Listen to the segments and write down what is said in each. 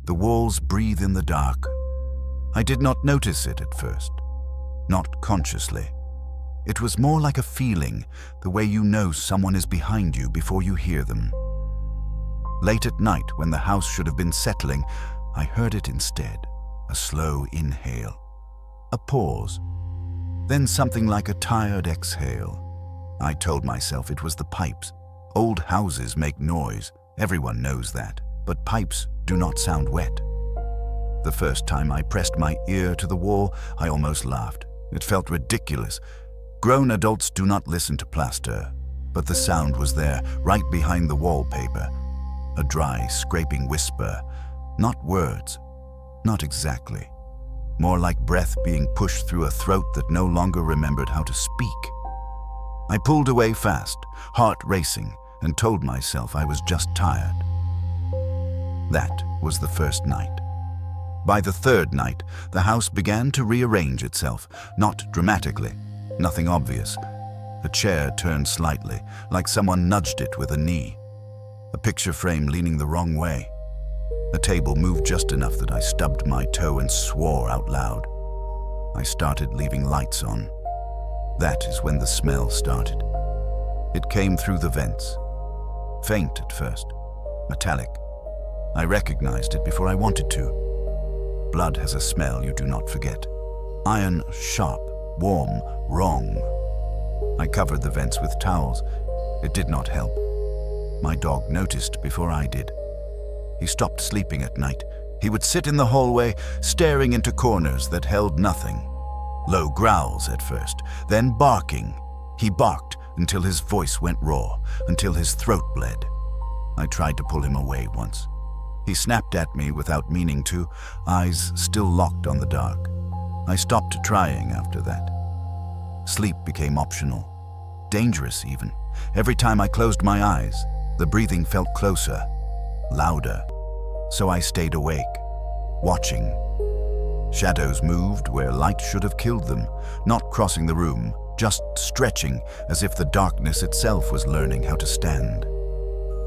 The walls breathe in the dark. I did not notice it at first, not consciously. It was more like a feeling, the way you know someone is behind you before you hear them. Late at night, when the house should have been settling, I heard it instead, a slow inhale, a pause, then something like a tired exhale. I told myself it was the pipes. Old houses make noise, everyone knows that, but pipes do not sound wet. The first time I pressed my ear to the wall, I almost laughed. It felt ridiculous. Grown adults do not listen to plaster, but the sound was there, right behind the wallpaper. A dry, scraping whisper. Not words. Not exactly. More like breath being pushed through a throat that no longer remembered how to speak. I pulled away fast, heart racing, and told myself I was just tired. That was the first night. By the third night, the house began to rearrange itself, not dramatically, nothing obvious. A chair turned slightly, like someone nudged it with a knee. A picture frame leaning the wrong way. A table moved just enough that I stubbed my toe and swore out loud. I started leaving lights on. That is when the smell started. It came through the vents. Faint at first, metallic. I recognized it before I wanted to. Blood has a smell you do not forget. Iron, sharp, warm, wrong. I covered the vents with towels. It did not help. My dog noticed before I did. He stopped sleeping at night. He would sit in the hallway, staring into corners that held nothing. Low growls at first, then barking. He barked until his voice went raw, until his throat bled. I tried to pull him away once. He snapped at me without meaning to, eyes still locked on the dark. I stopped trying after that. Sleep became optional, dangerous even. Every time I closed my eyes, the breathing felt closer, louder. So I stayed awake, watching. Shadows moved where light should have killed them, not crossing the room, just stretching as if the darkness itself was learning how to stand.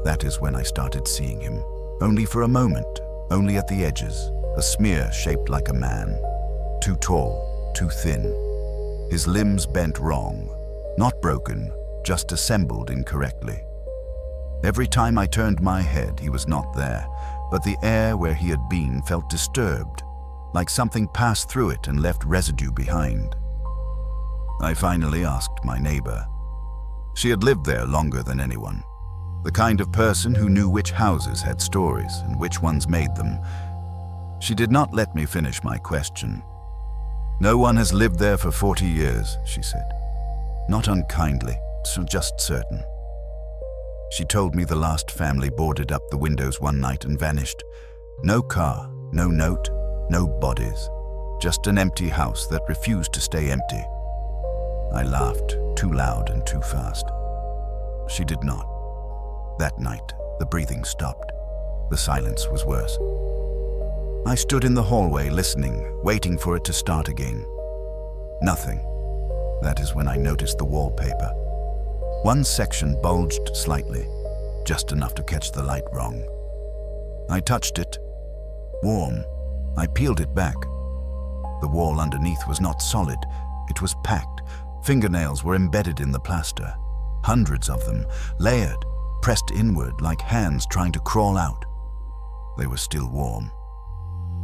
That is when I started seeing him. Only for a moment, only at the edges, a smear shaped like a man. Too tall, too thin. His limbs bent wrong, not broken, just assembled incorrectly. Every time I turned my head, he was not there, but the air where he had been felt disturbed, like something passed through it and left residue behind. I finally asked my neighbor. She had lived there longer than anyone. The kind of person who knew which houses had stories and which ones made them. She did not let me finish my question. No one has lived there for 40 years, she said. Not unkindly, so just certain. She told me the last family boarded up the windows one night and vanished. No car, no note, no bodies. Just an empty house that refused to stay empty. I laughed, too loud and too fast. She did not. That night, the breathing stopped. The silence was worse. I stood in the hallway listening, waiting for it to start again. Nothing. That is when I noticed the wallpaper. One section bulged slightly, just enough to catch the light wrong. I touched it. Warm. I peeled it back. The wall underneath was not solid. It was packed. Fingernails were embedded in the plaster. Hundreds of them, layered, pressed inward like hands trying to crawl out. They were still warm.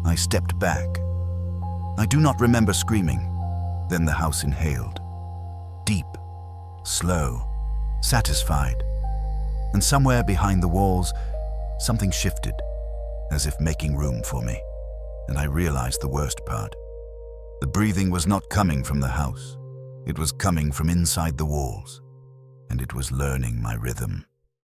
I stepped back. I do not remember screaming. Then the house inhaled. Deep, slow, satisfied. And somewhere behind the walls, something shifted, as if making room for me. And I realized the worst part. The breathing was not coming from the house. It was coming from inside the walls. And it was learning my rhythm.